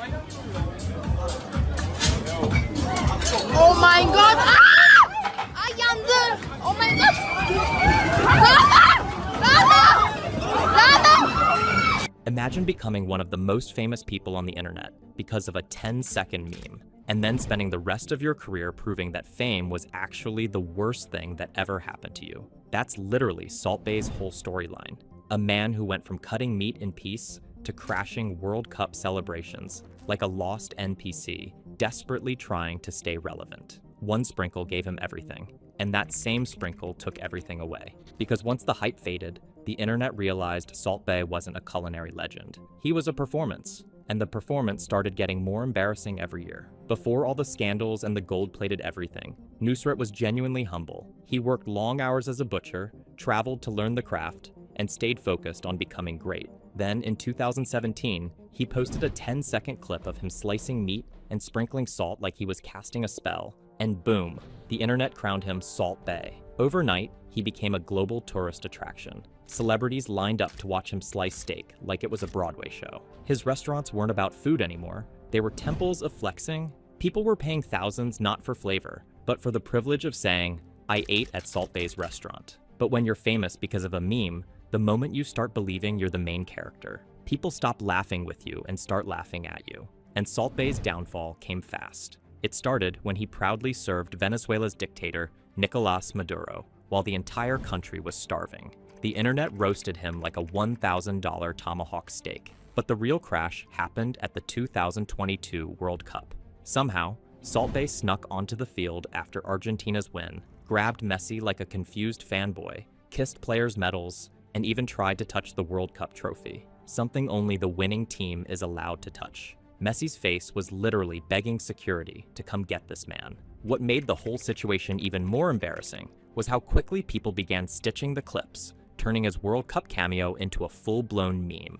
Oh my god! Ah! Ay yandı! Oh my god! Imagine becoming one of the most famous people on the internet because of a 10-second meme, and then spending the rest of your career proving that fame was actually the worst thing that ever happened to you. That's literally Salt Bae's whole storyline. A man who went from cutting meat in peace to crashing World Cup celebrations like a lost NPC, desperately trying to stay relevant. One sprinkle gave him everything, and that same sprinkle took everything away. Because once the hype faded, the internet realized Salt Bae wasn't a culinary legend. He was a performance, and the performance started getting more embarrassing every year. Before all the scandals and the gold-plated everything, Nusret was genuinely humble. He worked long hours as a butcher, traveled to learn the craft, and stayed focused on becoming great. Then, in 2017, he posted a 10-second clip of him slicing meat and sprinkling salt like he was casting a spell, and boom, the internet crowned him Salt Bae. Overnight, he became a global tourist attraction. Celebrities lined up to watch him slice steak like it was a Broadway show. His restaurants weren't about food anymore. They were temples of flexing. People were paying thousands not for flavor, but for the privilege of saying, "I ate at Salt Bae's restaurant." But when you're famous because of a meme, the moment you start believing you're the main character, people stop laughing with you and start laughing at you. And Salt Bae's downfall came fast. It started when he proudly served Venezuela's dictator, Nicolas Maduro, while the entire country was starving. The internet roasted him like a $1,000 tomahawk steak. But the real crash happened at the 2022 World Cup. Somehow, Salt Bae snuck onto the field after Argentina's win, grabbed Messi like a confused fanboy, kissed players' medals, and even tried to touch the World Cup trophy, something only the winning team is allowed to touch. Messi's face was literally begging security to come get this man. What made the whole situation even more embarrassing was how quickly people began stitching the clips, turning his World Cup cameo into a full-blown meme.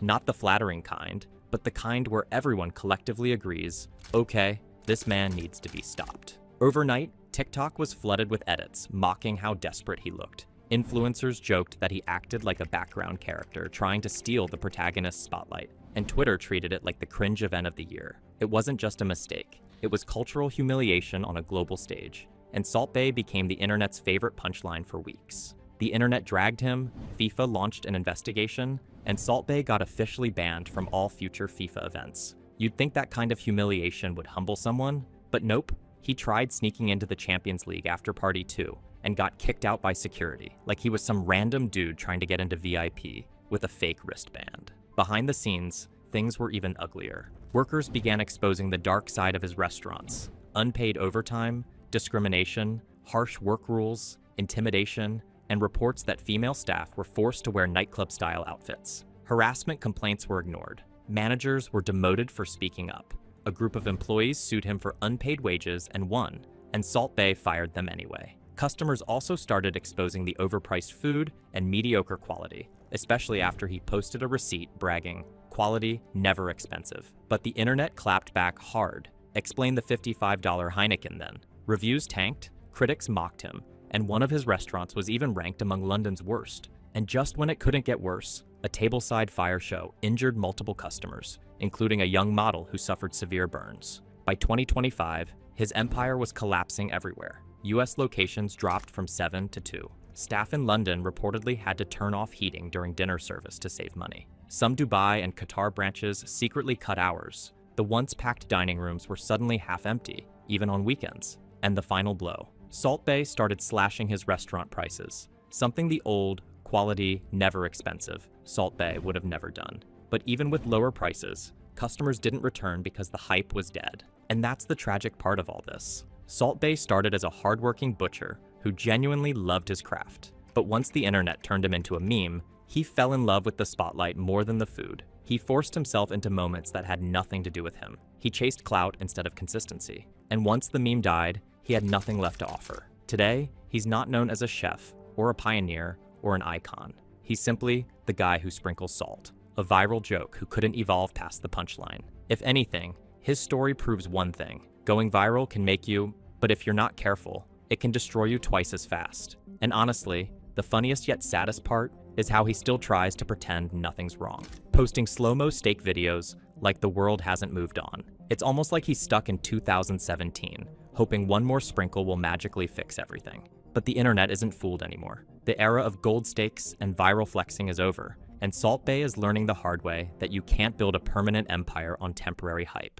Not the flattering kind, but the kind where everyone collectively agrees, okay, this man needs to be stopped. Overnight, TikTok was flooded with edits mocking how desperate he looked. Influencers joked that he acted like a background character trying to steal the protagonist's spotlight, and Twitter treated it like the cringe event of the year. It wasn't just a mistake, it was cultural humiliation on a global stage, and Salt Bae became the internet's favorite punchline for weeks. The internet dragged him, FIFA launched an investigation, and Salt Bae got officially banned from all future FIFA events. You'd think that kind of humiliation would humble someone, but nope. He tried sneaking into the Champions League after Party 2 and got kicked out by security, like he was some random dude trying to get into VIP with a fake wristband. Behind the scenes, things were even uglier. Workers began exposing the dark side of his restaurants: unpaid overtime, discrimination, harsh work rules, intimidation, and reports that female staff were forced to wear nightclub-style outfits. Harassment complaints were ignored. Managers were demoted for speaking up. A group of employees sued him for unpaid wages and won, and Salt Bae fired them anyway. Customers also started exposing the overpriced food and mediocre quality, especially after he posted a receipt bragging, "Quality, never expensive." But the internet clapped back hard. Explain the $55 Heineken then. Reviews tanked, critics mocked him, and one of his restaurants was even ranked among London's worst. And just when it couldn't get worse, a tableside fire show injured multiple customers, including a young model who suffered severe burns. By 2025, his empire was collapsing everywhere. US locations dropped from 7 to 2. Staff in London reportedly had to turn off heating during dinner service to save money. Some Dubai and Qatar branches secretly cut hours. The once packed dining rooms were suddenly half empty, even on weekends. And the final blow. Salt Bae started slashing his restaurant prices, something the old, quality, never expensive Salt Bae would have never done. But even with lower prices, customers didn't return because the hype was dead. And that's the tragic part of all this. Salt Bae started as a hardworking butcher who genuinely loved his craft. But once the internet turned him into a meme, he fell in love with the spotlight more than the food. He forced himself into moments that had nothing to do with him. He chased clout instead of consistency. And once the meme died, he had nothing left to offer. Today, he's not known as a chef, or a pioneer, or an icon. He's simply the guy who sprinkles salt, a viral joke who couldn't evolve past the punchline. If anything, His story proves one thing: going viral can make you, but if you're not careful, it can destroy you twice as fast. And honestly, the funniest yet saddest part is how he still tries to pretend nothing's wrong, posting slow-mo steak videos like the world hasn't moved on. It's almost like he's stuck in 2017, hoping one more sprinkle will magically fix everything. But the internet isn't fooled anymore. The era of gold steaks and viral flexing is over, and Salt Bae is learning the hard way that you can't build a permanent empire on temporary hype.